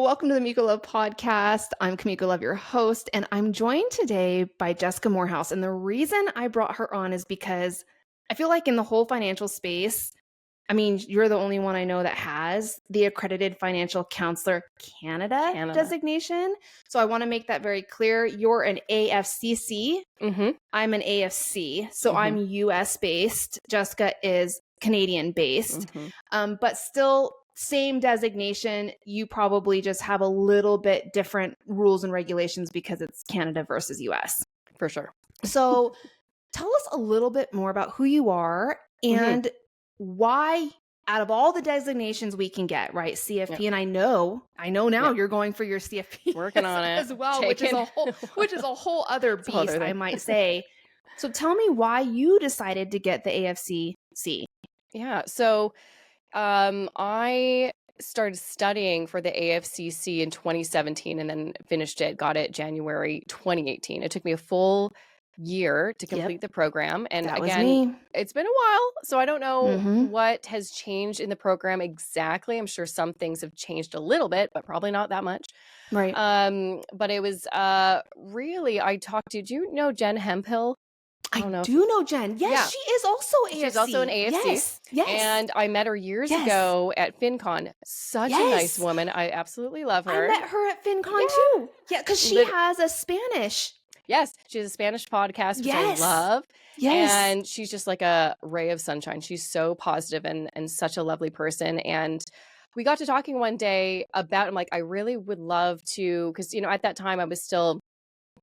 welcome to the Miko Love Podcast. I'm Kumiko Love, your host, and I'm joined today by Jessica Moorhouse. And the reason I brought her on is because I feel like in the whole financial space, I mean, you're the only one I know that has the Accredited Financial Counselor Canada designation. So I want to make that very clear. You're an AFCC. I'm an AFC. So I'm US based. Jessica is Canadian based. But still same designation. You probably just have a little bit different rules and regulations because it's Canada versus US. For sure. So tell us a little bit more about who you are and why, out of all the designations we can get, right? CFP, and I know now you're going for your CFP working on it as well, which is a whole other beast, I might say. So tell me why you decided to get the AFCC. Yeah. So I started studying for the AFCC in 2017 and then got it January 2018. It took me a full year to complete the program. And again, it's been a while, so I don't know what has changed in the program exactly. I'm sure some things have changed a little bit, but probably not that much. Right. But it was really, did you know Jen Hemphill? I do know Jen. Yes, she is also AFC. She's also an AFC. Yes. And I met her years ago at FinCon. Such a nice woman. I absolutely love her. I met her at FinCon too. Yeah, because she has a Spanish. Yes, she has a Spanish podcast, which I love. Yes. And she's just like a ray of sunshine. She's so positive and such a lovely person. And we got to talking one day about, I'm like, I really would love to, because, at that time I was still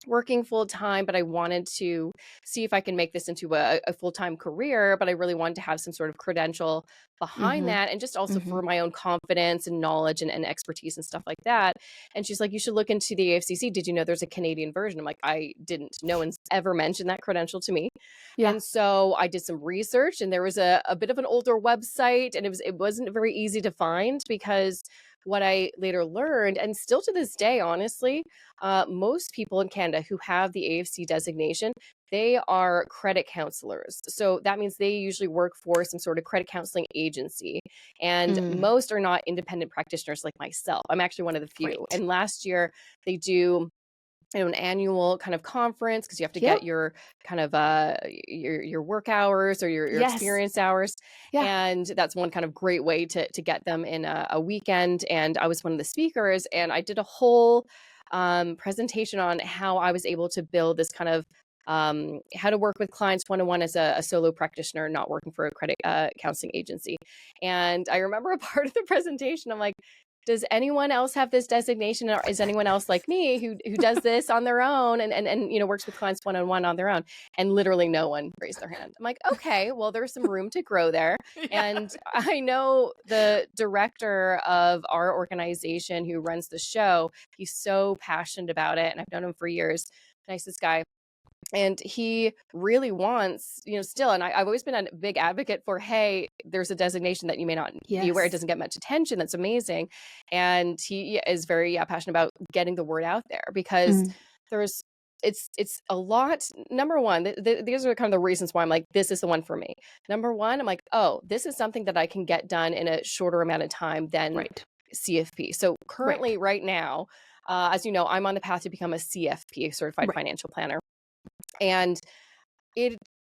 working full time, but I wanted to see if I can make this into a full-time career, but I really wanted to have some sort of credential behind that, and just also for my own confidence and knowledge and expertise and stuff like that. And she's like, you should look into the AFCC. Did you know there's a Canadian version? I'm like, I didn't. No one's ever mentioned that credential to me. Yeah. And so I did some research, and there was a bit of an older website, and it wasn't very easy to find, because what I later learned, and still to this day, honestly, most people in Canada who have the AFC designation, they are credit counselors. So that means they usually work for some sort of credit counseling agency. And most are not independent practitioners like myself. I'm actually one of the few. Right. And last year they do an annual kind of conference, because you have to get your kind of your work hours or your experience hours. And that's one kind of great way to get them in a weekend. And I was one of the speakers, and I did a whole presentation on how I was able to build this kind of how to work with clients one-on-one as a solo practitioner, not working for a credit counseling agency. And I remember a part of the presentation, I'm like, does anyone else have this designation, or is anyone else like me who does this on their own and works with clients one-on-one on their own? And literally no one raised their hand. I'm like, okay, well, there's some room to grow there. And I know the director of our organization who runs the show, he's so passionate about it, and I've known him for years. Nicest guy. And he really wants, still, and I've always been a big advocate for, hey, there's a designation that you may not be aware, it doesn't get much attention. That's amazing. And he is very passionate about getting the word out there, because it's a lot. Number one, these are kind of the reasons why I'm like, this is the one for me. Number one, I'm like, oh, this is something that I can get done in a shorter amount of time than CFP. So currently right now, as you know, I'm on the path to become a CFP, certified financial planner. And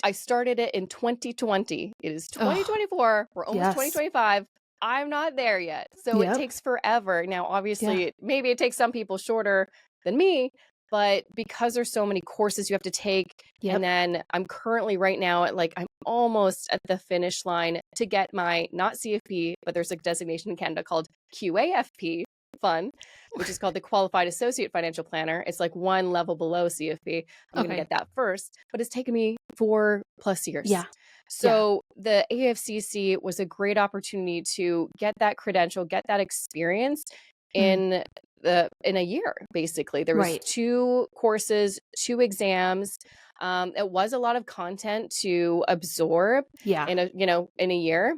I started it in 2020. It is 2024. We're almost 2025. I'm not there yet. So it takes forever. Now, obviously, maybe it takes some people shorter than me, but because there's so many courses you have to take, and then I'm currently right now at I'm almost at the finish line to get my, not CFP, but there's a designation in Canada called QAFP. Fun, which is called the Qualified Associate Financial Planner. It's like one level below CFP. I'm going to get that first, but it's taken me 4+ years. So the AFCC was a great opportunity to get that credential, get that experience in a year. Basically, there was 2 courses, 2 exams. It was a lot of content to absorb in a year,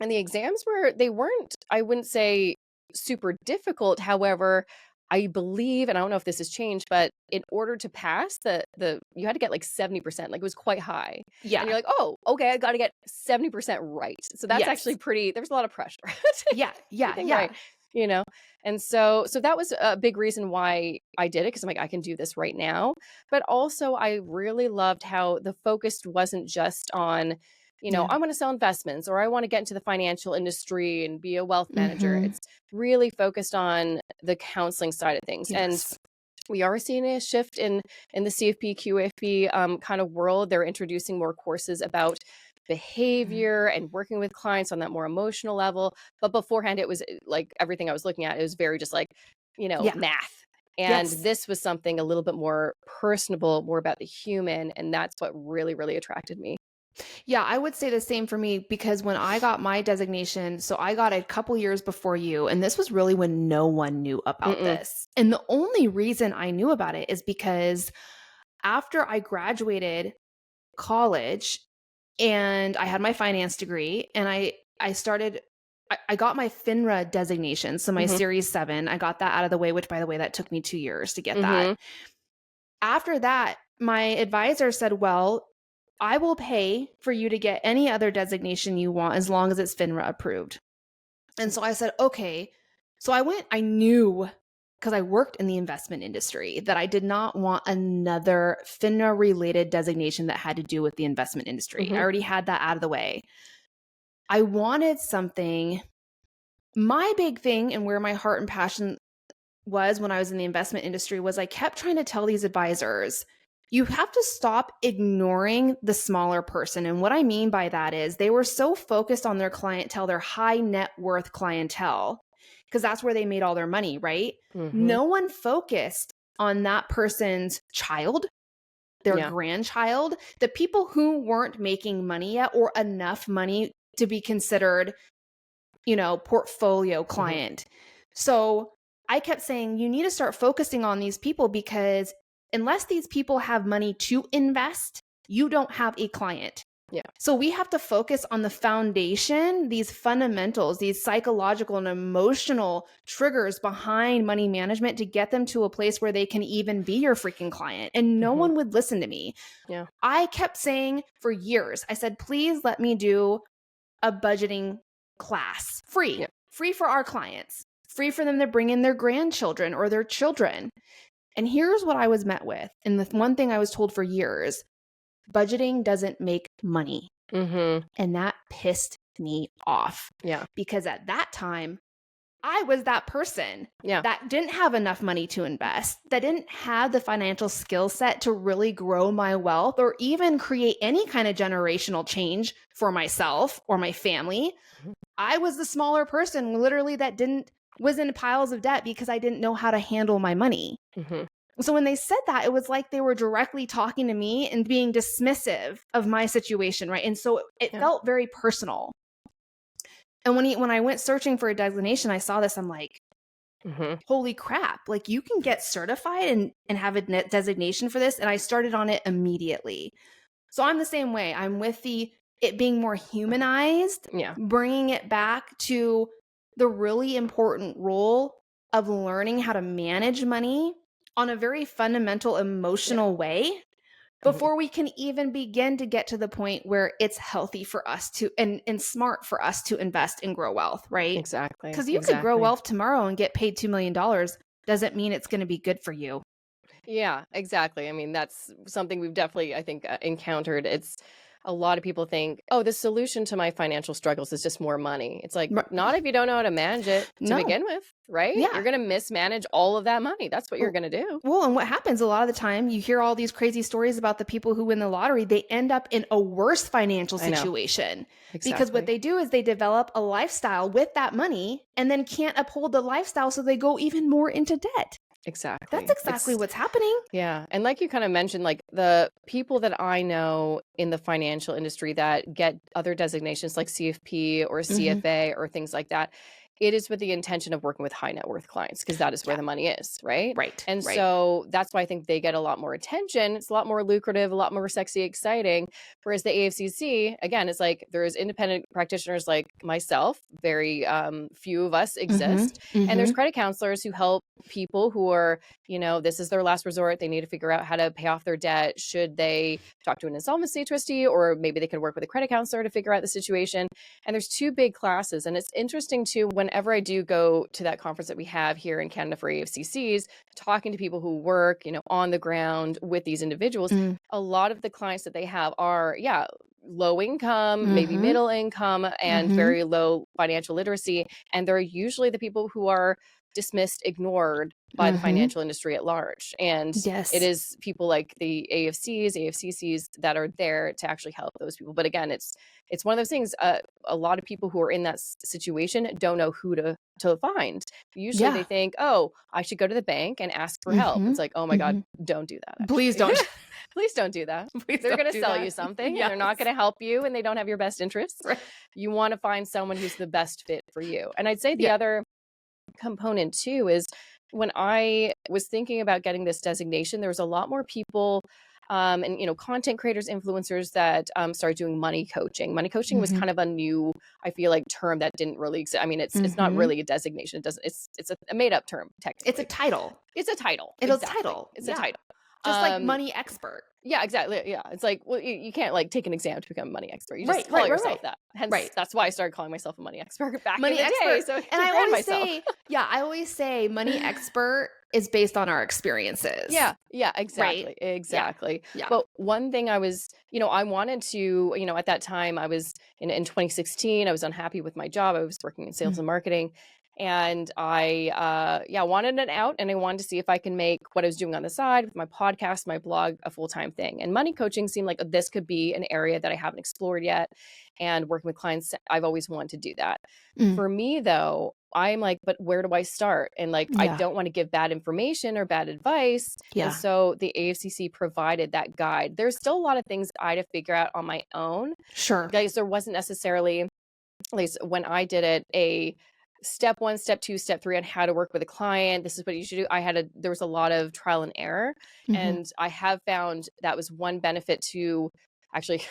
and the exams weren't, I wouldn't say super difficult. However, I believe, and I don't know if this has changed, but in order to pass you had to get 70%. It was quite high. Yeah. And you're like, oh, okay, I got to get 70% right. So that's actually pretty, there's a lot of pressure. Yeah. Right. you know? And so that was a big reason why I did it, because I'm like, I can do this right now. But also I really loved how the focus wasn't just on, I want to sell investments or I want to get into the financial industry and be a wealth manager. It's really focused on the counseling side of things. And we are seeing a shift in the CFP, QFP kind of world. They're introducing more courses about behavior and working with clients on that more emotional level. But beforehand, it was like everything I was looking at, it was very just like, math. And this was something a little bit more personable, more about the human. And that's what really, really attracted me. Yeah, I would say the same for me, because when I got my designation, so I got it a couple years before you, and this was really when no one knew about this. And the only reason I knew about it is because after I graduated college and I had my finance degree, and I got my FINRA designation, so my Series 7, I got that out of the way, which, by the way, that took me 2 years to get that. After that, my advisor said, well, I will pay for you to get any other designation you want as long as it's FINRA approved. And so I said, okay. So I knew, because I worked in the investment industry, that I did not want another FINRA related designation that had to do with the investment industry. I already had that out of the way. I wanted something. My big thing, and where my heart and passion was when I was in the investment industry, was I kept trying to tell these advisors, you have to stop ignoring the smaller person. And what I mean by that is they were so focused on their clientele, their high net worth clientele, because that's where they made all their money, right? No one focused on that person's child, their grandchild, the people who weren't making money yet or enough money to be considered, portfolio client. So I kept saying, you need to start focusing on these people, because unless these people have money to invest, you don't have a client. Yeah. So we have to focus on the foundation, these fundamentals, these psychological and emotional triggers behind money management to get them to a place where they can even be your freaking client. And no one would listen to me. Yeah. I kept saying for years, I said, please let me do a budgeting class, free for our clients, free for them to bring in their grandchildren or their children. And here's what I was met with. And the one thing I was told for years, budgeting doesn't make money. And that pissed me off. Yeah. Because at that time, I was that person that didn't have enough money to invest, that didn't have the financial skill set to really grow my wealth or even create any kind of generational change for myself or my family. I was the smaller person, literally, that was in piles of debt because I didn't know how to handle my money. So when they said that, it was like they were directly talking to me and being dismissive of my situation, right? And so it felt very personal. And when I went searching for a designation, I saw this, I'm like, holy crap, like you can get certified and have a designation for this. And I started on it immediately. So I'm the same way. I'm with it being more humanized, bringing it back to the really important role of learning how to manage money on a very fundamental emotional way before we can even begin to get to the point where it's healthy for us to and smart for us to invest and grow wealth, right? Exactly. Because you could grow wealth tomorrow and get paid $2 million. Doesn't mean it's going to be good for you. Yeah, exactly. I mean, that's something we've definitely, I think, encountered. It's a lot of people think, oh, the solution to my financial struggles is just more money. It's like, not if you don't know how to manage it to begin with, right? Yeah. You're going to mismanage all of that money. That's what you're going to do. Well, and what happens a lot of the time, you hear all these crazy stories about the people who win the lottery, they end up in a worse financial situation. Exactly. Because what they do is they develop a lifestyle with that money and then can't uphold the lifestyle, so they go even more into debt. Exactly. That's exactly what's happening. Yeah. And like you kind of mentioned, like the people that I know in the financial industry that get other designations like CFP or CFA or things like that, it is with the intention of working with high net worth clients, because that is where the money is, right? Right. And so that's why I think they get a lot more attention. It's a lot more lucrative, a lot more sexy, exciting. Whereas the AFCC, again, it's like there's independent practitioners like myself, very few of us exist. And there's credit counselors who help people who are, this is their last resort. They need to figure out how to pay off their debt. Should they talk to an insolvency trustee, or maybe they could work with a credit counselor to figure out the situation? And there's two big classes. And it's interesting too, when whenever I do go to that conference that we have here in Canada for AFCCs, talking to people who work, on the ground with these individuals, a lot of the clients that they have are, low income, maybe middle income, and very low financial literacy. And they're usually the people who are dismissed, ignored by the financial industry at large. And it is people like the AFCs, AFCCs that are there to actually help those people. But again, it's one of those things. A lot of people who are in that situation don't know who to find. Usually they think, oh, I should go to the bank and ask for help. It's like, oh my God, don't do that. Actually. Please don't. Please don't do that. They're going to sell you something and they're not going to help you and they don't have your best interests. Right. You want to find someone who's the best fit for you. And I'd say the other component too is when I was thinking about getting this designation, there was a lot more people and content creators, influencers that started doing money coaching. Money coaching was kind of a new, I feel like, term that didn't really exist. I mean, it's not really a designation. It doesn't. It's a made up term. Technically, it's a title. It's a title. It's a title. It's a title. Just like money expert. Yeah, exactly. Yeah. It's like, well, you can't like take an exam to become a money expert. You just call yourself that. Hence, that's why I started calling myself a money expert back in the day. So and I always say money expert is based on our experiences. Yeah, exactly. Right? Exactly. Yeah. But one thing I was, I wanted to, at that time I was in 2016, I was unhappy with my job. I was working in sales and marketing. And I, wanted it out and I wanted to see if I can make what I was doing on the side with my podcast, my blog, a full-time thing. And money coaching seemed like this could be an area that I haven't explored yet. And working with clients, I've always wanted to do that. For me though, I'm like, but where do I start? And like, I don't want to give bad information or bad advice. And so the AFCC provided that guide. There's still a lot of things I had to figure out on my own. Sure. Guys, there wasn't necessarily, at least when I did it, a step 1, step 2, step 3 on how to work with a client. This is what you should do. There was a lot of trial and error. And I have found that was one benefit to actually,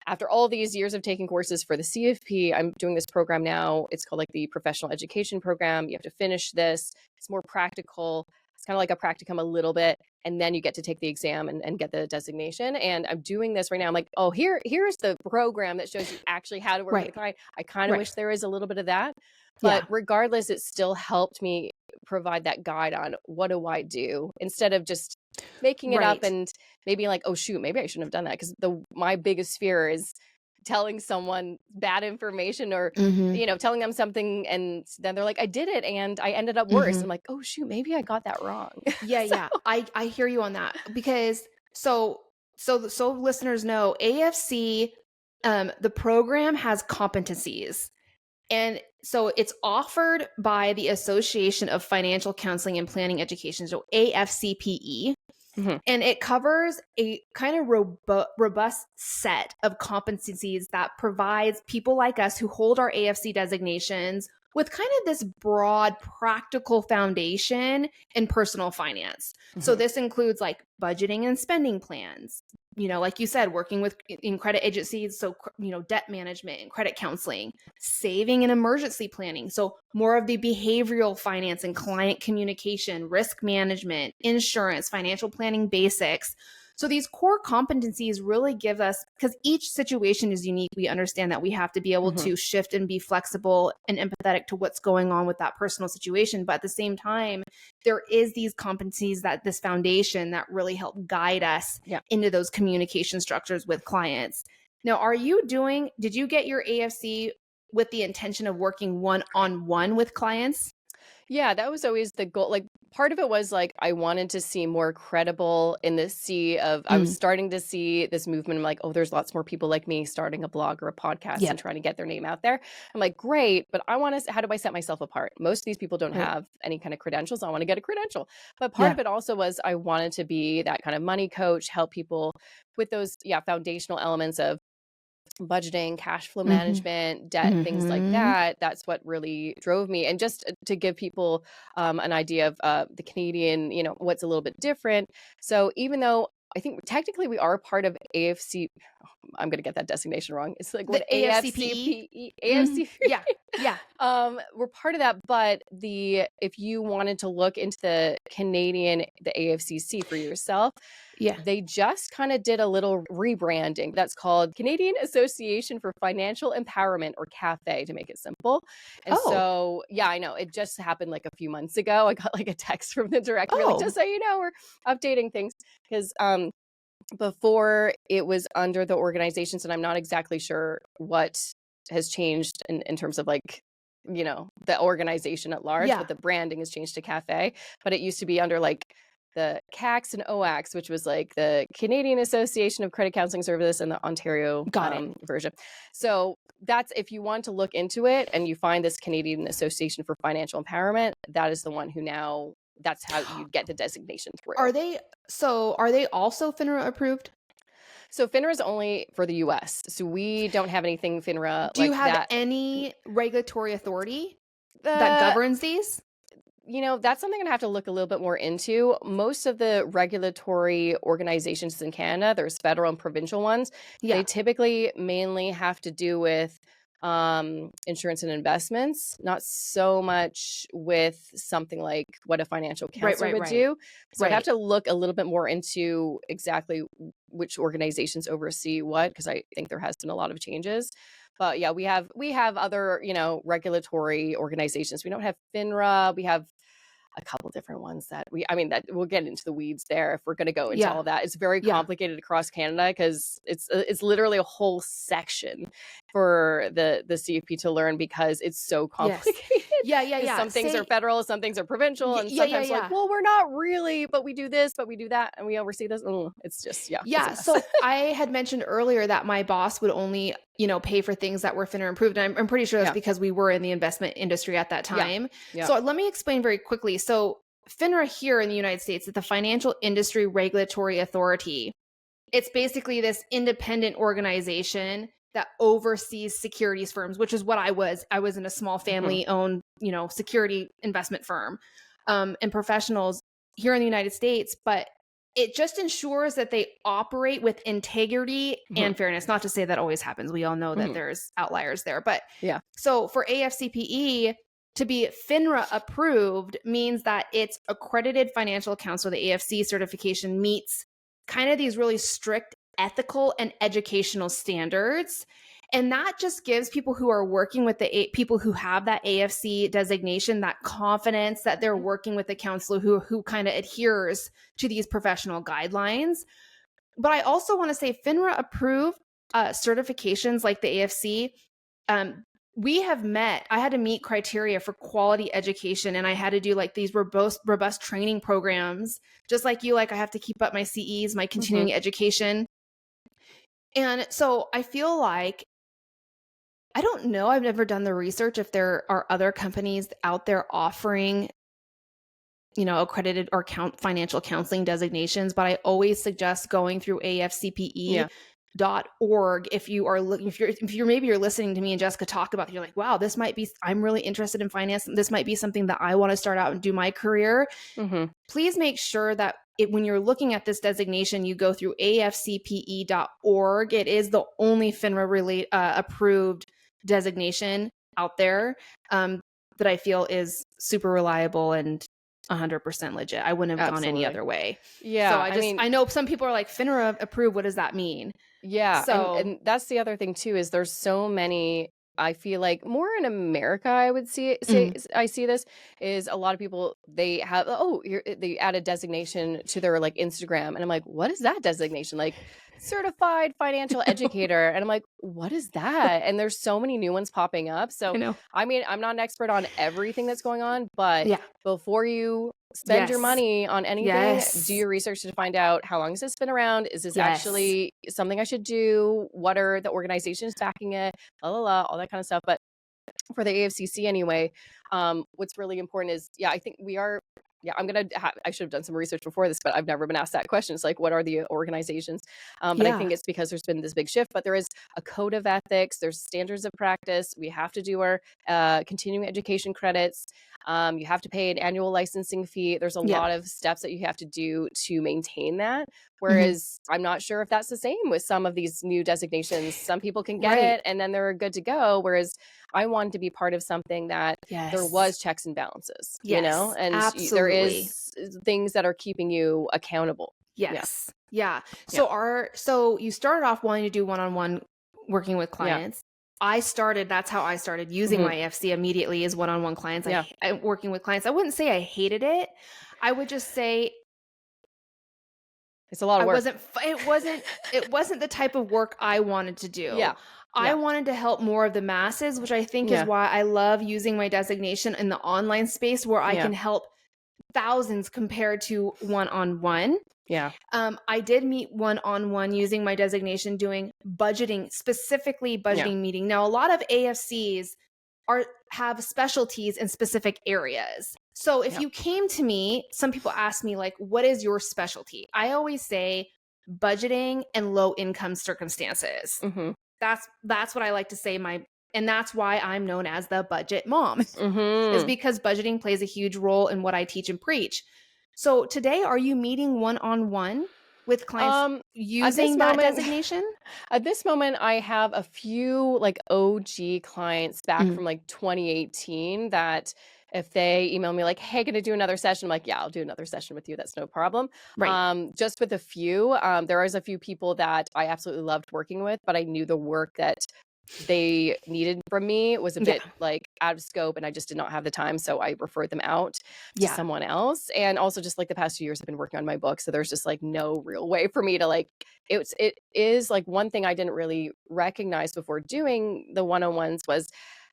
after all these years of taking courses for the CFP, I'm doing this program now. It's called like the professional education program. You have to finish this. It's more practical. It's kind of like a practicum a little bit. And then you get to take the exam and get the designation. And I'm doing this right now. I'm like, oh, here's the program that shows you actually how to work with a client. I kind of wish there was a little bit of that. But regardless, it still helped me provide that guide on what do I do instead of just making it up and maybe like, oh, shoot, maybe I shouldn't have done that. Because my biggest fear is telling someone bad information or, telling them something and then they're like, I did it and I ended up worse. I'm like, oh, shoot, maybe I got that wrong. Yeah. I hear you on that because so listeners know AFC, the program has competencies. And so it's offered by the Association of Financial Counseling and Planning Education, so AFCPE. And it covers a kind of robust set of competencies that provides people like us who hold our AFC designations with kind of this broad practical foundation in personal finance. So this includes like budgeting and spending plans, like you said, working in credit agencies. So, debt management and credit counseling, saving and emergency planning. So more of the behavioral finance and client communication, risk management, insurance, financial planning basics. So these core competencies really give us, because each situation is unique, we understand that we have to be able to shift and be flexible and empathetic to what's going on with that personal situation. But at the same time, there is these competencies, that this foundation that really help guide us into those communication structures with clients. Now, did you get your AFC with the intention of working one-on-one with clients? Yeah, that was always the goal. Like part of it was like, I wanted to seem more credible in the sea of, I was starting to see this movement. I'm like, oh, there's lots more people like me starting a blog or a podcast and trying to get their name out there. I'm like, great, but how do I set myself apart? Most of these people don't have any kind of credentials. I want to get a credential. But part of it also was I wanted to be that kind of money coach, help people with those, foundational elements of budgeting, cash flow management, debt, things like that. That's what really drove me. And just to give people an idea of the Canadian, what's a little bit different. So even though I think technically we are part of AFC. I'm going to get that designation wrong. It's like what The AFCPE, AFCP? Yeah. Yeah. we're part of that. But if you wanted to look into the AFCC for yourself, Yeah. they just kind of did a little rebranding. That's called Canadian Association for Financial Empowerment, or CAFE, to make it simple. And so, yeah, I know it just happened like a few months ago. I got like a text from the director, like, just so you know, we're updating things, because before it was under the organizations, and I'm not exactly sure what has changed in terms of like, the organization at large, but the branding has changed to CAFE. But it used to be under like the CACs and OACs, which was like the Canadian Association of Credit Counseling Services and the Ontario version. So that's, if you want to look into it and you find this Canadian Association for Financial Empowerment, that is the one who now, that's how you get the designation through. Are they also FINRA approved? So FINRA is only for the US. So we don't have anything FINRA. Do you have any regulatory authority that governs these? That's something I'd have to look a little bit more into. Most of the regulatory organizations in Canada, there's federal and provincial ones. They typically mainly have to do with insurance and investments, not so much with something like what a financial counselor would do. So I'd have to look a little bit more into exactly which organizations oversee what, because I think there has been a lot of changes. But yeah, we have other, regulatory organizations. We don't have FINRA. We have a couple different ones that that we'll get into the weeds there if we're going to go into all that. It's very complicated across Canada, because it's literally a whole section for the CFP to learn, because it's so complicated. Some things are federal, some things are provincial, and sometimes like, well, we're not really, but we do this, but we do that, and we oversee this. It's just So I had mentioned earlier that my boss would only pay for things that were FINRA approved. And I'm pretty sure that's because we were in the investment industry at that time. So let me explain very quickly. So FINRA here in the United States is the Financial Industry Regulatory Authority. It's basically this independent organization that oversees securities firms, which is what I was. I was in a small family-owned, security investment firm, and professionals here in the United States. But it just ensures that they operate with integrity and fairness. Not to say that always happens. We all know that there's outliers there. But so for AFCPE to be FINRA approved means that its Accredited Financial Counselor, the AFC certification, meets kind of these really strict ethical and educational standards. And that just gives people who are working with people who have that AFC designation that confidence that they're working with a counselor who kind of adheres to these professional guidelines. But I also want to say FINRA approved certifications like the AFC. I had to meet criteria for quality education, and I had to do like these robust training programs, just like you. Like I have to keep up my CEs, my continuing education. And so I feel like, I don't know, I've never done the research if there are other companies out there offering, accredited or financial counseling designations, but I always suggest going through AFCPE.org if you are looking, if you're maybe you're listening to me and Jessica talk about it, you're like, wow, I'm really interested in finance. This might be something that I want to start out and do my career. Please make sure that when you're looking at this designation, you go through AFCPE.org. It is the only FINRA approved designation out there that I feel is super reliable and 100% legit. I wouldn't have gone any other way. So I know some people are like, FINRA approved, what does that mean? So and that's the other thing too, is there's so many, I feel like more in America, I would I see this is a lot of people, they have, they add a designation to their like Instagram. And I'm like, what is that designation? Like certified financial educator. And I'm like, what is that? And there's so many new ones popping up. So, I'm not an expert on everything that's going on, but before you spend your money on anything, do your research to find out how long has this been around? Is this actually something I should do? What are the organizations backing it? All that kind of stuff. But for the AFCC anyway, what's really important is, I think we are, I should have done some research before this, but I've never been asked that question. It's like, what are the organizations? But I think it's because there's been this big shift, but there is a code of ethics, there's standards of practice. We have to do our continuing education credits. You have to pay an annual licensing fee. There's a lot of steps that you have to do to maintain that. Whereas I'm not sure if that's the same with some of these new designations. Some people can get it and then they're good to go. Whereas I wanted to be part of something that there was checks and balances, you know, and there is things that are keeping you accountable. Yes. Yeah. So you started off wanting to do one-on-one working with clients. That's how I started using my AFC immediately, is one-on-one clients. I working with clients. I wouldn't say I hated it. I would just say it's a lot of work. It wasn't the type of work I wanted to do. I wanted to help more of the masses, which I think is why I love using my designation in the online space, where I can help thousands compared to one-on-one. I did meet one-on-one using my designation, doing specifically budgeting meeting. Now, a lot of AFCs have specialties in specific areas. So if you came to me, some people ask me, like, what is your specialty? I always say budgeting and low income circumstances. That's what I like to say. And that's why I'm known as the budget mom, is because budgeting plays a huge role in what I teach and preach. So today, are you meeting one-on-one with clients using that designation? At this moment, I have a few like OG clients back from like 2018 that if they email me like, hey, can I do another session? I'm like, yeah, I'll do another session with you. That's no problem. Just with a few, there was a few people that I absolutely loved working with, but I knew the work that they needed from me was a bit like out of scope, and I just did not have the time. So I referred them out to someone else. And also just like the past few years, I've been working on my book. So there's just like no real way for me to like, it is like one thing I didn't really recognize before doing the one-on-ones was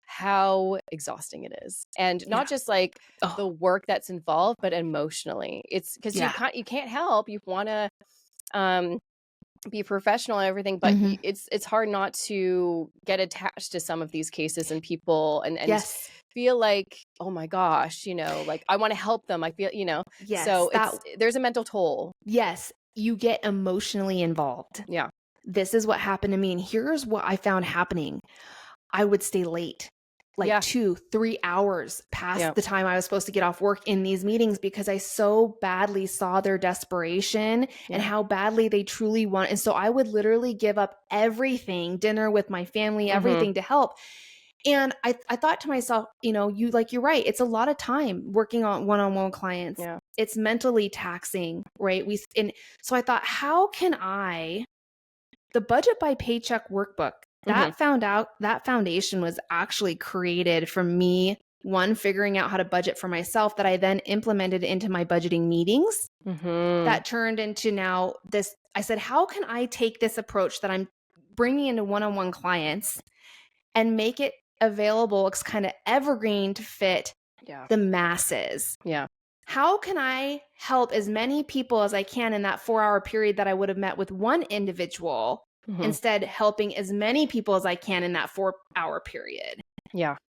how exhausting it is. And not just like the work that's involved, but emotionally. It's because you can't help. You want to, be professional and everything, but it's hard not to get attached to some of these cases and people and feel like, oh my gosh, you know, like I want to help them. I feel, you know, so there's a mental toll. Yes. You get emotionally involved. Yeah. This is what happened to me. And here's what I found happening. I would stay late, like 2-3 hours past the time I was supposed to get off work in these meetings, because I so badly saw their desperation and how badly they truly want. And so I would literally give up everything, dinner with my family, everything to help. And I thought to myself, you know, you're right. It's a lot of time working on one-on-one clients. Yeah. It's mentally taxing, right? So I thought, how can the budget by paycheck workbook, that foundation was actually created from me, figuring out how to budget for myself, that I then implemented into my budgeting meetings. That turned into now this. I said, how can I take this approach that I'm bringing into one-on-one clients and make it available? It's kind of evergreen to fit the masses. How can I help as many people as I can in that 4-hour period that I would have met with one individual? Instead, helping as many people as I can in that 4-hour period.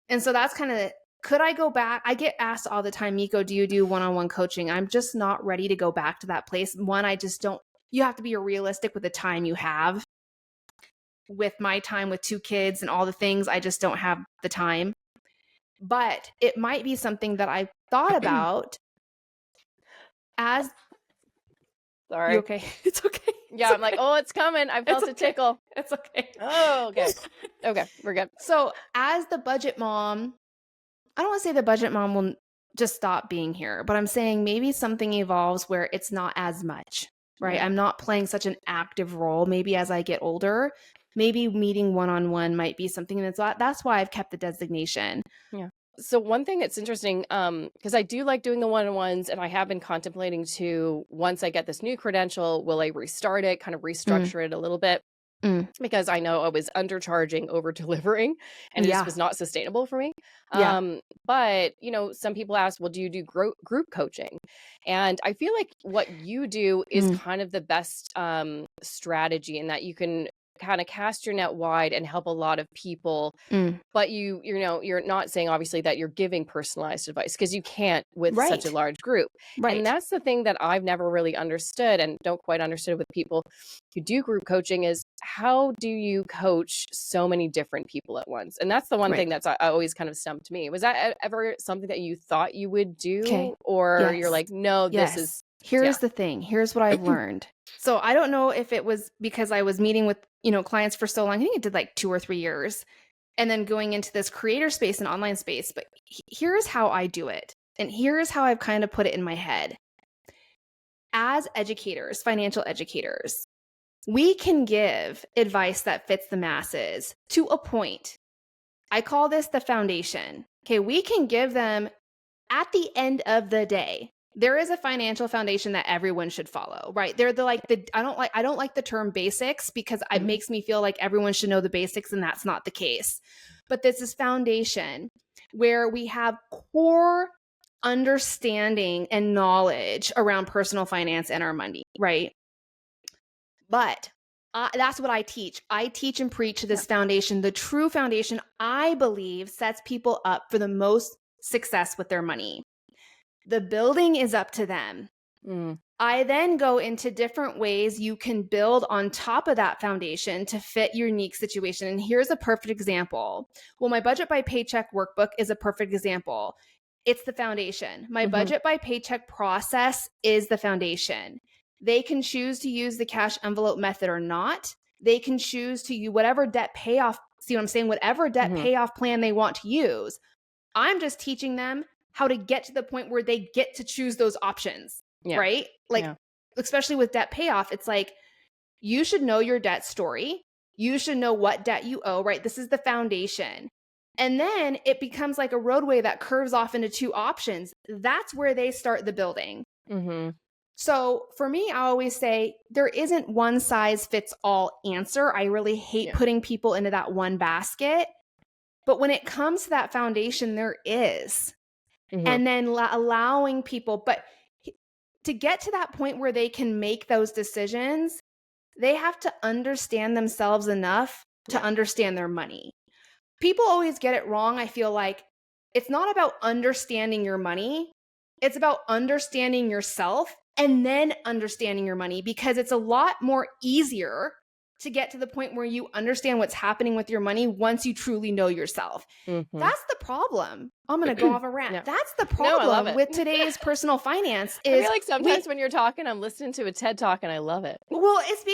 And so that's kind of, could I go back? I get asked all the time, Miko, do you do one-on-one coaching? I'm just not ready to go back to that place. One, I just don't, you have to be realistic with the time you have. With my time with 2 kids and all the things, I just don't have the time. But it might be something that I thought about as... Sorry. You okay? It's okay. Yeah, I'm like, oh, it's coming. I felt a tickle. It's okay. Oh, okay. Okay, we're good. So as the budget mom, I don't want to say the budget mom will just stop being here, but I'm saying maybe something evolves where it's not as much, right? I'm not playing such an active role. Maybe as I get older, maybe meeting one-on-one might be something that's why I've kept the designation. So one thing that's interesting, because I do like doing the one-on-ones, and I have been contemplating to, once I get this new credential, will I restart it, kind of restructure it a little bit? Because I know I was undercharging, over delivering, and it just was not sustainable for me. But, you know, some people ask, well, do you do group coaching? And I feel like what you do is kind of the best strategy, in that you can kind of cast your net wide and help a lot of people. But you know, you're not saying obviously that you're giving personalized advice, because you can't with such a large group. And that's the thing that I've never really understood, and don't quite understood with people who do group coaching, is how do you coach so many different people at once? And that's the one thing that's always kind of stumped me. Was that ever something that you thought you would do? Or you're like, no, this is Here's the thing. Here's what I've learned. So I don't know if it was because I was meeting with, clients for so long. I think it did like 2 or 3 years. And then going into this creator space and online space. But here's how I do it. And here's how I've kind of put it in my head. As educators, financial educators, we can give advice that fits the masses to a point. I call this the foundation. Okay, we can give them at the end of the day. There is a financial foundation that everyone should follow, right? They're I don't like the term basics because it makes me feel like everyone should know the basics, and that's not the case. But this is foundation where we have core understanding and knowledge around personal finance and our money, right? But that's what I teach. I teach and preach this foundation. The true foundation, I believe, sets people up for the most success with their money. The building is up to them. I then go into different ways you can build on top of that foundation to fit your unique situation. And here's a perfect example. Well, my budget by paycheck workbook is a perfect example. It's the foundation. My budget by paycheck process is the foundation. They can choose to use the cash envelope method or not. They can choose to use whatever debt payoff, see what I'm saying? Whatever debt payoff plan they want to use. I'm just teaching them how to get to the point where they get to choose those options, right? Especially with debt payoff, it's like, you should know your debt story. You should know what debt you owe, right? This is the foundation. And then it becomes like a roadway that curves off into 2 options. That's where they start the building. So for me, I always say there isn't one size fits all answer. I really hate putting people into that one basket. But when it comes to that foundation, there is. And then allowing people, but to get to that point where they can make those decisions, they have to understand themselves enough to understand their money. People always get it wrong. I feel like it's not about understanding your money. It's about understanding yourself and then understanding your money, because it's a lot more easier to get to the point where you understand what's happening with your money once you truly know yourself. That's the problem. I'm going to go off a rant. That's the problem with today's personal finance. I feel like sometimes when you're talking, I'm listening to a TED Talk and I love it. Well, it's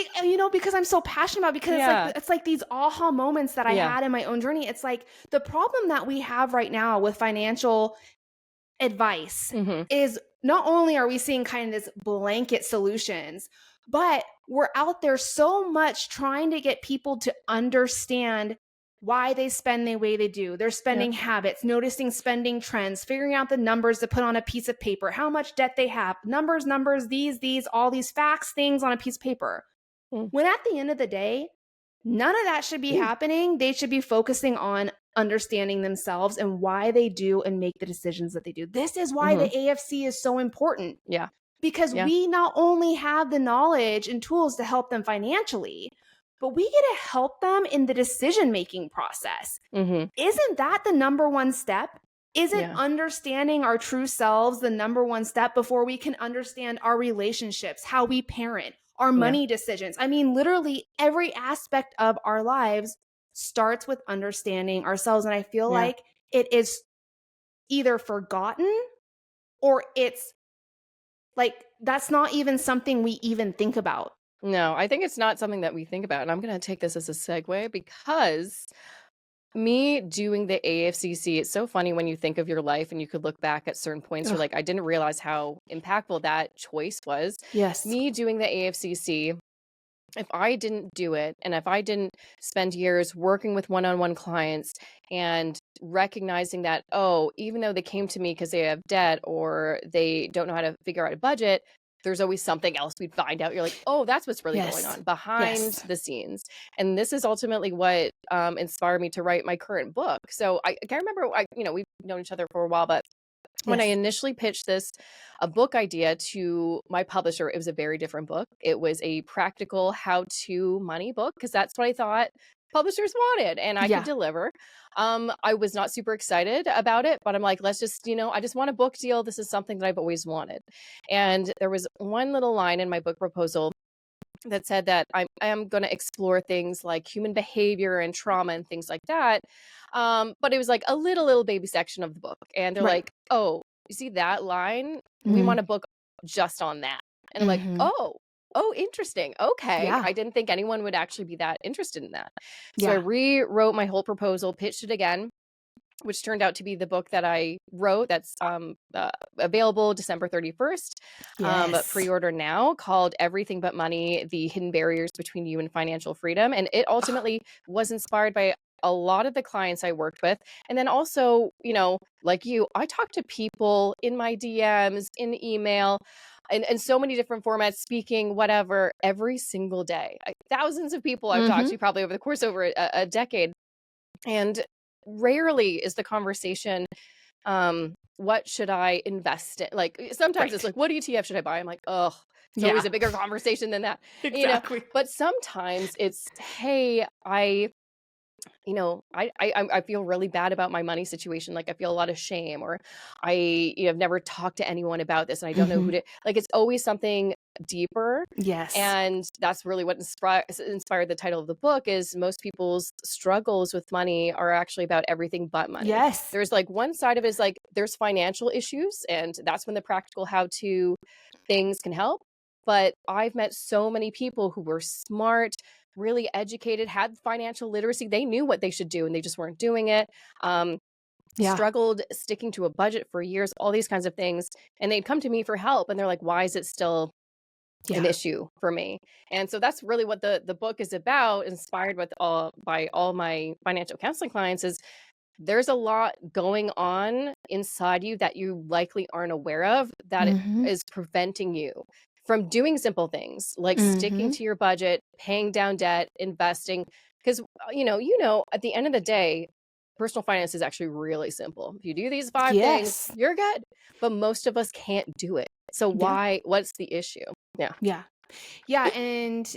because I'm so passionate about it, because it's like these aha moments that I had in my own journey. It's like the problem that we have right now with financial advice is not only are we seeing kind of this blanket solutions, but we're out there so much trying to get people to understand why they spend the way they do, their spending habits, noticing spending trends, figuring out the numbers to put on a piece of paper, how much debt they have, numbers, these, all these facts, things on a piece of paper. When at the end of the day, none of that should be happening. They should be focusing on understanding themselves and why they do and make the decisions that they do. This is why the AFC is so important. Because we not only have the knowledge and tools to help them financially, but we get to help them in the decision-making process. Isn't that the number one step? Isn't understanding our true selves the number one step before we can understand our relationships, how we parent, our money decisions? I mean, literally every aspect of our lives starts with understanding ourselves. And I feel like it is either forgotten or it's like, that's not even something we even think about. No, I think it's not something that we think about. And I'm going to take this as a segue, because me doing the AFCC, it's so funny when you think of your life and you could look back at certain points. You're like, I didn't realize how impactful that choice was. Me doing the AFCC, if I didn't do it, and if I didn't spend years working with one-on-one clients and recognizing that, even though they came to me because they have debt or they don't know how to figure out a budget, there's always something else we'd find out. You're like, that's what's really going on behind the scenes. And this is ultimately what inspired me to write my current book. So I can't remember, we've known each other for a while, but when I initially pitched a book idea to my publisher, it was a very different book. It was a practical how-to money book, because that's what I thought publishers wanted, and I could deliver. I was not super excited about it, but I'm like, let's just, I just want a book deal. This is something that I've always wanted. And there was one little line in my book proposal that said that I am going to explore things like human behavior and trauma and things like that. But it was like a little baby section of the book. And they're like, you see that line? We want a book just on that. And I'm like, oh, interesting. Okay. Yeah. I didn't think anyone would actually be that interested in that. So I Yeah. rewrote my whole proposal, pitched it again, which turned out to be the book that I wrote that's available December 31st. Pre-order now, called Everything But Money, The Hidden Barriers Between You and Financial Freedom. And it ultimately was inspired by a lot of the clients I worked with. And then also, you know, like you, I talk to people in my DMs, in email, and so many different formats, speaking, whatever, every single day. Thousands of people I've talked to probably over the course over a decade. And rarely is the conversation, what should I invest in? Like sometimes it's like, what ETF should I buy? I'm like, oh, it's always a bigger conversation than that. Exactly. You know? But sometimes it's, hey, I feel really bad about my money situation. Like I feel a lot of shame, or I have never talked to anyone about this and I don't know who to, like, it's always something deeper. Yes. And that's really what inspired the title of the book. Is most people's struggles with money are actually about everything but money. Yes. There's like one side of it is like there's financial issues, and that's when the practical how-to things can help. But I've met so many people who were smart, really educated, had financial literacy. They knew what they should do and they just weren't doing it. Struggled sticking to a budget for years, all these kinds of things. And they'd come to me for help and they're like, why is it still an issue for me? And so that's really what the book is about, inspired by all my financial counseling clients. Is there's a lot going on inside you that you likely aren't aware of that is preventing you from doing simple things like sticking to your budget, paying down debt, investing. Because, you know, at the end of the day, personal finance is actually really simple. If you do these 5 things, you're good. But most of us can't do it. So what's the issue? Yeah. And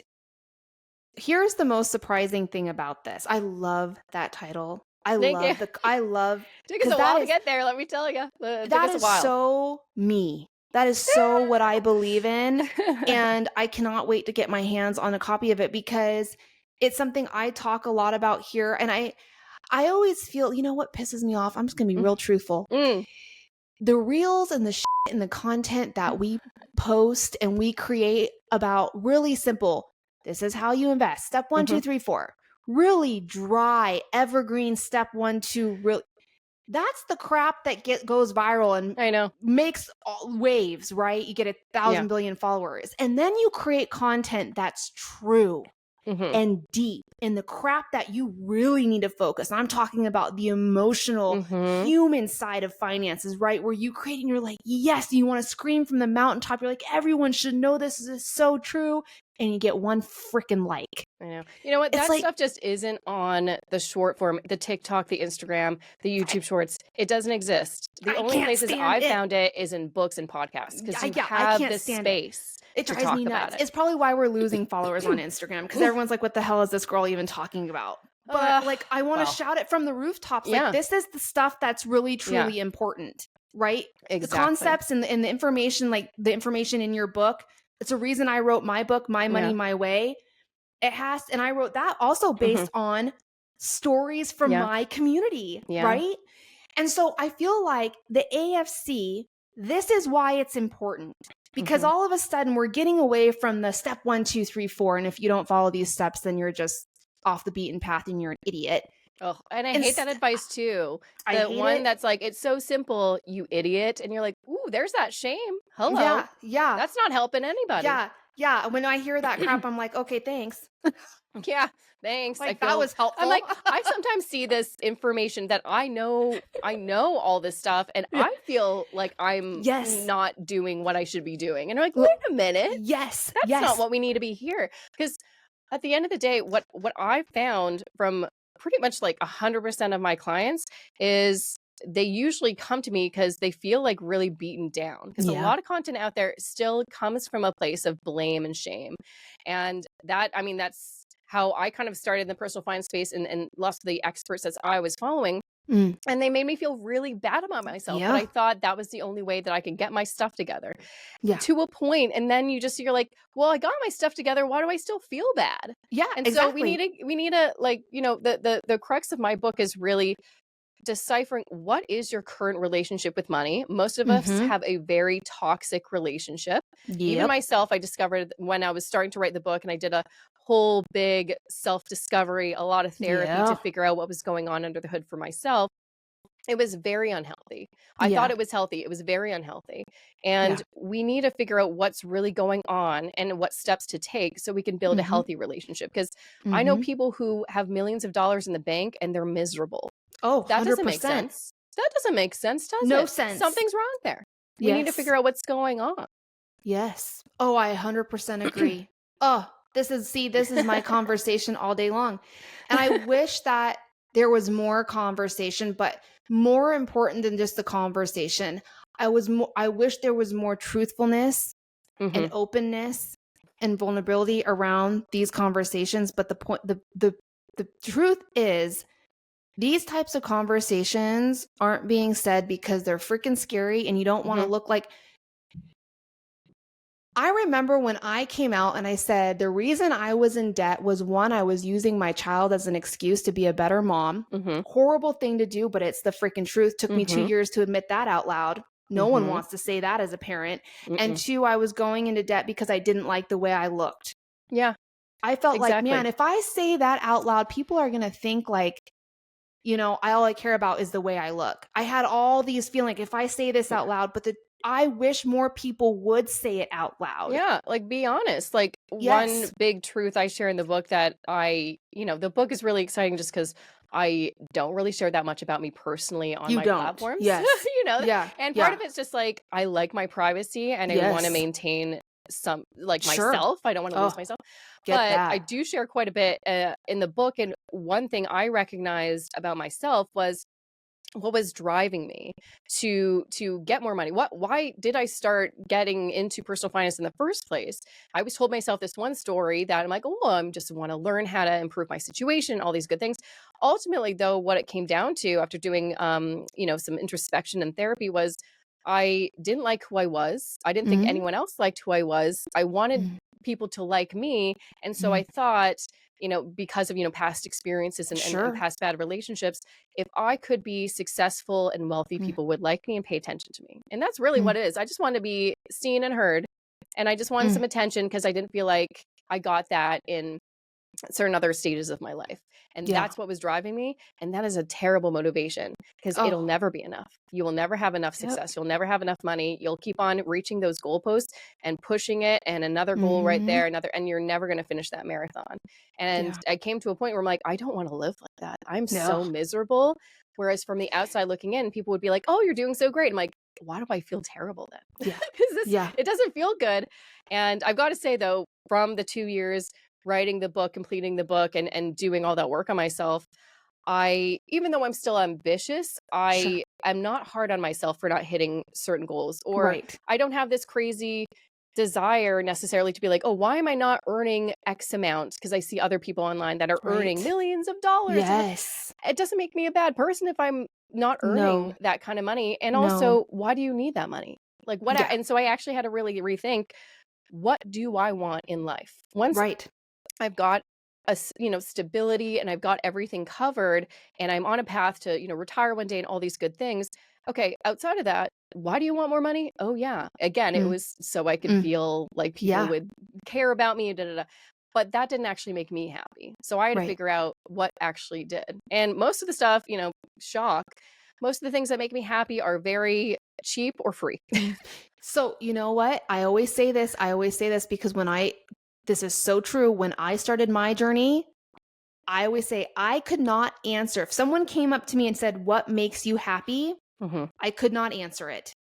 here's the most surprising thing about this. I love that title. Took us a while to get there, let me tell you. That is so me. That is so what I believe in. And I cannot wait to get my hands on a copy of it, because it's something I talk a lot about here. And I always feel, you know what pisses me off? I'm just going to be real truthful. The reels and the shit and the content that we post and we create about really simple, this is how you invest. Step 1, 2, 3, 4. Really dry, evergreen step 1, 2, really. That's the crap that goes viral and I know makes waves, right? You get 1,000 billion followers. And then you create content that's true and deep in the crap that you really need to focus. I'm talking about the emotional, human side of finances, right? Where you create and you're like, yes, you want to scream from the mountaintop. You're like, everyone should know this is so true. And you get one freaking like. I know. You know what? That stuff just isn't on the short form, the TikTok, the Instagram, the YouTube shorts. It doesn't exist. The only places I've found it is in books and podcasts, because you have this space. It drives me nuts. It's probably why we're losing followers on Instagram, because everyone's like, what the hell is this girl even talking about? But like, I want to shout it from the rooftops. Like, this is the stuff that's really, truly important, right? Exactly. The concepts and the information, like the information in your book. It's a reason I wrote my book, My Money, My Way. And I wrote that also based on stories from my community, right? And so I feel like the AFC, this is why it's important. Because all of a sudden we're getting away from the step 1, 2, 3, 4. And if you don't follow these steps, then you're just off the beaten path and you're an idiot. Oh, and I hate that advice too. The one that's like, it's so simple, you idiot. And you're like, ooh, there's that shame. Hello. Yeah. That's not helping anybody. Yeah. When I hear that crap, I'm like, okay, thanks. Yeah, thanks. Like, that was helpful. I'm like, I sometimes see this information that I know all this stuff, and I feel like I'm not doing what I should be doing. And I'm like, wait a minute. Yes. That's not what we need to be here. Because at the end of the day, what I found from pretty much like 100% of my clients is they usually come to me because they feel like really beaten down, because a lot of content out there still comes from a place of blame and shame. And that, I mean, that's how I kind of started in the personal finance space, and lots of the experts that I was following. And they made me feel really bad about myself. But I thought that was the only way that I could get my stuff together to a point. And then you're like, well, I got my stuff together. Why do I still feel bad? Yeah. And so we need to like, you know, the crux of my book is really deciphering what is your current relationship with money. Most of us have a very toxic relationship. Even myself, I discovered when I was starting to write the book, and I did a whole big self-discovery, a lot of therapy to figure out what was going on under the hood for myself. It was very unhealthy. I thought it was healthy. It was very unhealthy. And we need to figure out what's really going on and what steps to take so we can build a healthy relationship. Because I know people who have millions of dollars in the bank and they're miserable. Oh, That 100%. doesn't make sense. That doesn't make sense, does it? No sense. Something's wrong there. We need to figure out what's going on. Yes. Oh, I 100% agree. This is my conversation all day long. And I wish that there was more conversation, but more important than just the conversation, I wish there was more truthfulness and openness and vulnerability around these conversations. But the truth is, these types of conversations aren't being said because they're freaking scary and you don't want to look like. I remember when I came out and I said the reason I was in debt was, one, I was using my child as an excuse to be a better mom. Horrible thing to do, but it's the freaking truth. Took me 2 years to admit that out loud. No one wants to say that as a parent. And two, I was going into debt because I didn't like the way I looked. Yeah. I felt like, man, if I say that out loud, people are going to think like, all I care about is the way I look. I had all these feelings, if I say this out loud, but I wish more people would say it out loud. Yeah, like be honest. Like one big truth I share in the book that the book is really exciting just because I don't really share that much about me personally on my platforms. Yes. And part of it's just like I like my privacy and I want to maintain some myself. I don't want to lose myself. I do share quite a bit in the book. And one thing I recognized about myself was what was driving me to get more money. Why did I start getting into personal finance in the first place? I was told myself this one story that I'm like, I just want to learn how to improve my situation, all these good things. Ultimately, though, what it came down to after doing some introspection and therapy was I didn't like who I was. I didn't think anyone else liked who I was. I wanted people to like me. And so I thought, because of, past experiences and past bad relationships, if I could be successful and wealthy, people would like me and pay attention to me. And that's really what it is. I just wanted to be seen and heard. And I just wanted some attention because I didn't feel like I got that in certain other stages of my life. And that's what was driving me. And that is a terrible motivation because it'll never be enough. You will never have enough success. You'll never have enough money. You'll keep on reaching those goalposts and pushing it and another goal right there, and you're never going to finish that marathon. And I came to a point where I'm like, I don't want to live like that. I'm so miserable. Whereas from the outside looking in, people would be like, oh, you're doing so great. I'm like, why do I feel terrible then? It doesn't feel good. And I've got to say though, from the 2 years writing the book, completing the book, and doing all that work on myself, even though I'm still ambitious, I am not hard on myself for not hitting certain goals, or I don't have this crazy desire necessarily to be like, oh, why am I not earning X amount? Because I see other people online that are earning millions of dollars. Yes. It doesn't make me a bad person if I'm not earning that kind of money. And also, why do you need that money? Like what? And so I actually had to really rethink, what do I want in life? Once I've got stability and I've got everything covered and I'm on a path to, retire one day and all these good things. Okay. Outside of that, why do you want more money? Oh yeah. Again, it was so I could feel like people would care about me. But that didn't actually make me happy. So I had to figure out what actually did. And most of the stuff, shock, most of the things that make me happy are very cheap or free. So you know what? I always say this because this is so true. When I started my journey, I always say I could not answer. If someone came up to me and said, what makes you happy? I could not answer it.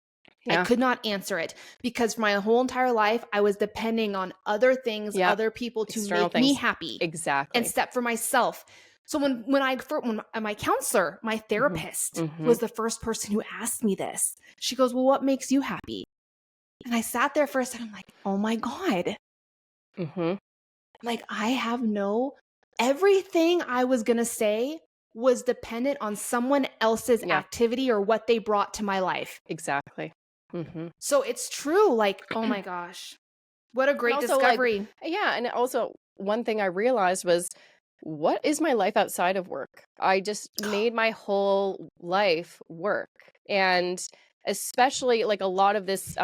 I could not answer it because for my whole entire life, I was depending on other things, other people to external make things. me happy. Exactly. Except for myself. So when my counselor, my therapist was the first person who asked me this, she goes, well, what makes you happy? And I sat there for a second. I'm like, oh my God. Like everything I was going to say was dependent on someone else's activity or what they brought to my life. Exactly. So it's true. Like, oh my gosh, what a great discovery. And also one thing I realized was what is my life outside of work? I just made my whole life work. And especially like a lot of this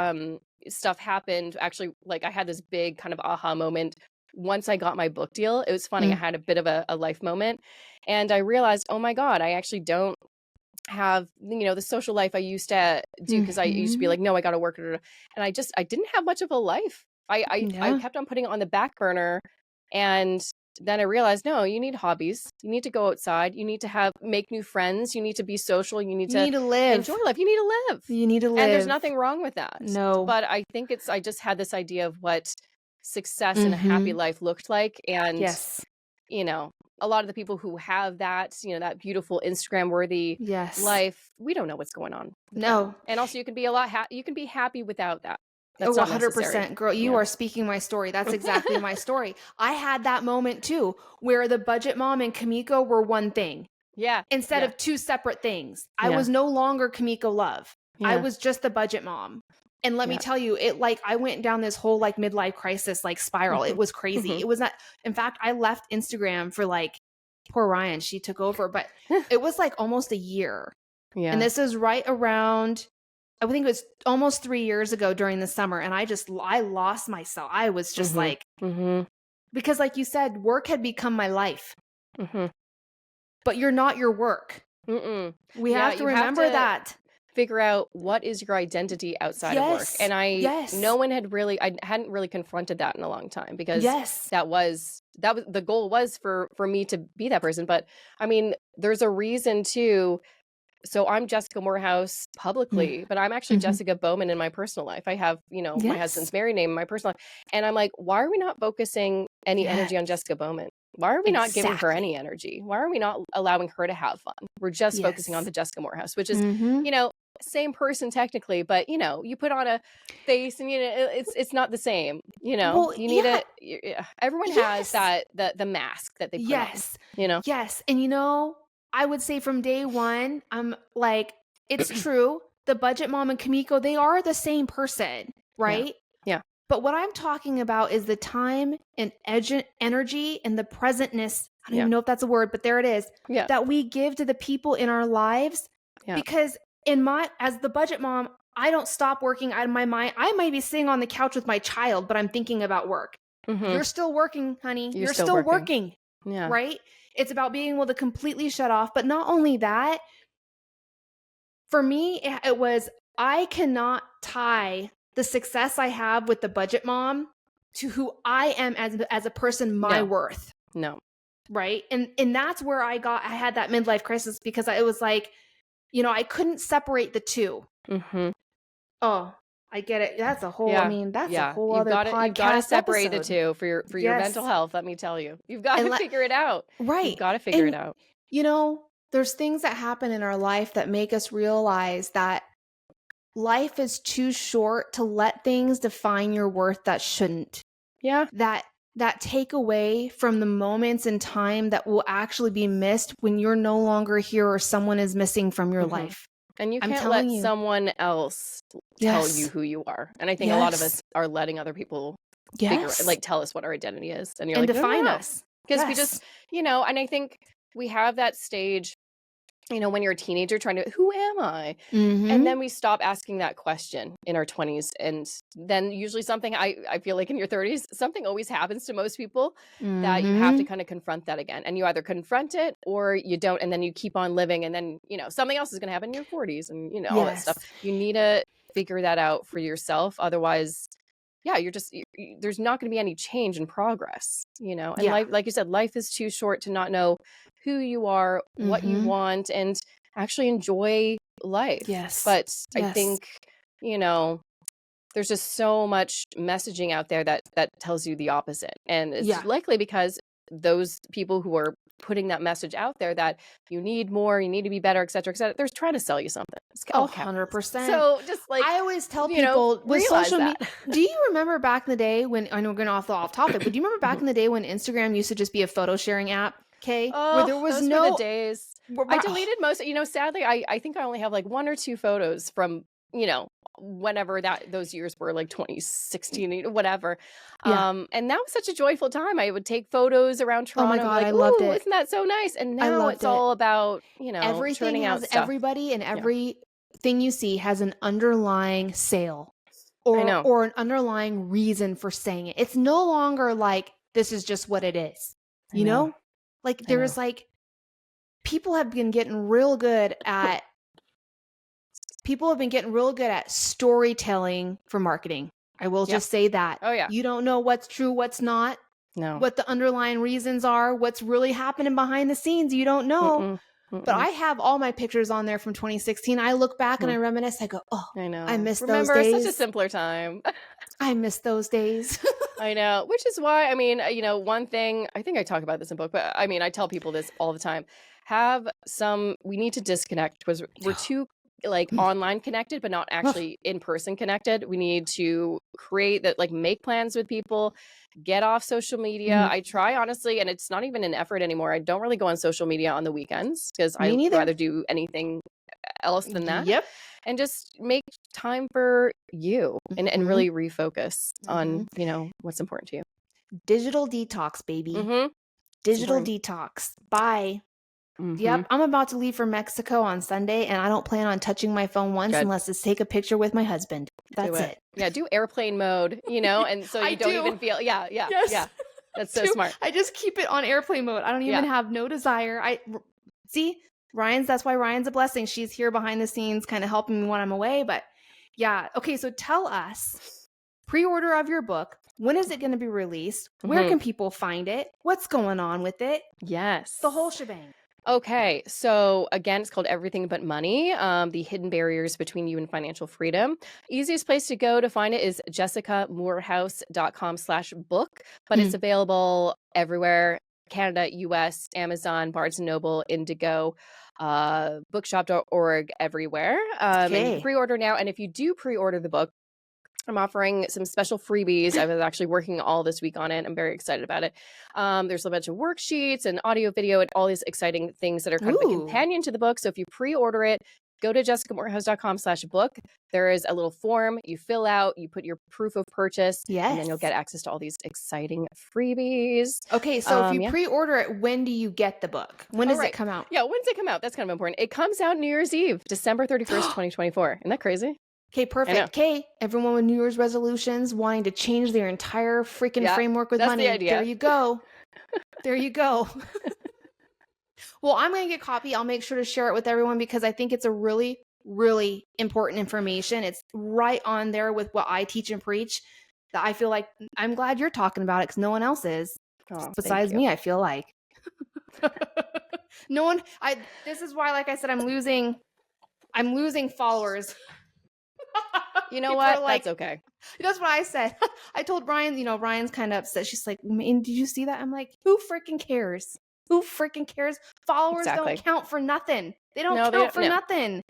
stuff happened. Actually, like I had this big kind of aha moment once I got my book deal. It was funny. I had a bit of a life moment, and I realized, oh my God, I actually don't have, the social life I used to do, because I used to be like, no, I got to work. And I didn't have much of a life. I kept on putting it on the back burner. And then I realized, no, you need hobbies. You need to go outside. You need to make new friends. You need to be social. You need to live. Enjoy life. You need to live. You need to live. And there's nothing wrong with that. No. But I think I just had this idea of what success and a happy life looked like. And, yes. A lot of the people who have that, that beautiful Instagram worthy life, we don't know what's going on. No. And also you can be you can be happy without that. That's 100%. Girl, you are speaking my story. That's exactly my story. I had that moment too, where the budget mom and Kumiko were one thing. Yeah. Instead of two separate things. I was no longer Kumiko Love. I was just the budget mom. And let me tell you, I went down this whole midlife crisis spiral. It was crazy. It was not, in fact, I left Instagram for poor Ryan, she took over, but it was almost a year. Yeah. And this is right around, I think it was almost 3 years ago during the summer. And I lost myself. I was just because like you said, work had become my life, but you're not your work. We have to remember that. Figure out what is your identity outside of work. And I hadn't really confronted that in a long time, because that was the goal was for me to be that person. But I mean, there's a reason too. So I'm Jessica Moorhouse publicly, but I'm actually Jessica Bowman in my personal life. I have, my husband's married name in my personal life. And I'm like, why are we not focusing any energy on Jessica Bowman? Why are we not giving her any energy? Why are we not allowing her to have fun? We're just focusing on the Jessica Moorhouse, which is, same person technically, but you put on a face and it's not the same. You need everyone has that the mask that they put on. Yes. And I would say from day one, I'm like, it's true. The budget mom and Kumiko, they are the same person, right? Yeah. But what I'm talking about is the time and energy and the presentness. I don't even know if that's a word, but there it is. Yeah. That we give to the people in our lives. Yeah. Because as the budget mom, I don't stop working out of my mind. I might be sitting on the couch with my child, but I'm thinking about work. You're still working, honey. You're still working. Yeah. Right? It's about being able to completely shut off. But not only that, for me, it was, I cannot tie the success I have with the budget mom to who I am as a person, my worth. No. Right? And that's where I had that midlife crisis, because it was I couldn't separate the two. Oh, I get it. That's a whole, that's a whole other podcast. You've got to separate the two for your mental health. Let me tell you, you've got to figure it out. Right. You've got to figure it out. There's things that happen in our life that make us realize that life is too short to let things define your worth that shouldn't. Yeah. That take away from the moments in time that will actually be missed when you're no longer here or someone is missing from your life. And you can't let someone else tell you who you are. And I think a lot of us are letting other people tell us what our identity is. And you're define us. Because we just, and I think we have that stage, when you're a teenager trying to, who am I? And then we stop asking that question in our 20s. And then usually something, I feel like in your 30s, something always happens to most people that you have to kind of confront that again. And you either confront it or you don't. And then you keep on living. And then, something else is going to happen in your 40s and, all that stuff. You need to figure that out for yourself. Otherwise, there's not going to be any change in progress, and like you said, life is too short to not know who you are, what you want, and actually enjoy life. Yes. But I think, there's just so much messaging out there that tells you the opposite. And it's likely because those people who are putting that message out there that you need more, you need to be better, et cetera, they're trying to sell you something. It's all 100%. So just I always tell people with social media, do you remember back in the day when, I know we're going off topic, but do you remember back in the day when Instagram used to just be a photo sharing app? Okay. Where there was those were the days. I deleted most, sadly, I think I only have 1 or 2 photos from, whenever those years were, like 2016, whatever. Yeah. And that was such a joyful time. I would take photos around Oh my Toronto, God, like, I loved ooh, it. isn't that so nice? And I now loved it's it. all about, Everything churning out has stuff. everybody and Yeah. everything you see has an underlying sale I know. or an underlying reason for saying it. It's no longer like this is just what it is. You know? Like there's like people have been getting real good at storytelling for marketing. I will just say that. Oh yeah. You don't know what's true, what's not. No. What the underlying reasons are, what's really happening behind the scenes. You don't know. But I have all my pictures on there from 2016. I look back and I reminisce. I go, oh, I know. I miss those days. Such a simpler time. I miss those days. I know, which is why, I mean, one thing, I think I talk about this in book, but I mean, I tell people this all the time. We need to disconnect because we're too like online connected, but not actually in person connected. We need to create that, like make plans with people, get off social media. I try honestly, and it's not even an effort anymore. I don't really go on social media on the weekends because I'd rather do anything else than that. Yep. And just make time for you and really refocus on, what's important to you. Digital detox, baby. Digital detox. Bye. Yep. I'm about to leave for Mexico on Sunday and I don't plan on touching my phone once unless it's take a picture with my husband. That's it. Yeah. Do airplane mode, and so you don't even feel. Yeah. That's so smart. I just keep it on airplane mode. I don't even have no desire. That's why Ryan's a blessing. She's here behind the scenes kind of helping me when I'm away. But yeah. Okay. So tell us, pre-order of your book. When is it going to be released? Where can people find it? What's going on with it? Yes. The whole shebang. Okay. So again, it's called Everything But Money, the hidden barriers between you and financial freedom. Easiest place to go to find it is jessicamoorhouse.com/book, but it's available everywhere. Canada, US, Amazon, Barnes & Noble, Indigo, bookshop.org, everywhere. And you can pre-order now. And if you do pre-order the book, I'm offering some special freebies. I was actually working all this week on it. I'm very excited about it. There's a bunch of worksheets and audio, video, and all these exciting things that are kind of a companion to the book. So if you pre-order it, go to jessicamoorhouse.com/book. There is a little form you fill out, you put your proof of purchase, and then you'll get access to all these exciting freebies. Okay, so if you pre-order it, when do you get the book? When does it come out? Yeah, when does it come out? That's kind of important. It comes out New Year's Eve, December 31st, 2024. Isn't that crazy? Okay, perfect. Okay, everyone with New Year's resolutions wanting to change their entire freaking framework with money. The idea. There you go. There you go. Well, I'm going to get a copy. I'll make sure to share it with everyone because I think it's a really, really important information. It's right on there with what I teach and preach that I feel like I'm glad you're talking about it because no one else is besides me, I feel like. This is why, like I said, I'm losing followers. You know what? That's okay. That's what I said. I told Ryan, Ryan's kind of upset. She's like, did you see that? I'm like, who freaking cares? Who freaking cares? Followers don't count for nothing. They don't count for nothing.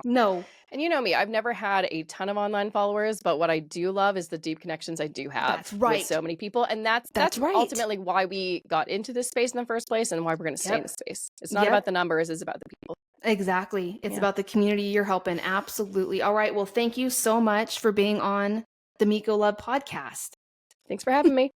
No. And you know me, I've never had a ton of online followers, but what I do love is the deep connections I do have with so many people. And that's ultimately why we got into this space in the first place and why we're going to stay in this space. It's not about the numbers, it's about the people. Exactly. It's about the community you're helping. Absolutely. All right. Well, thank you so much for being on the Miko Love Podcast. Thanks for having me.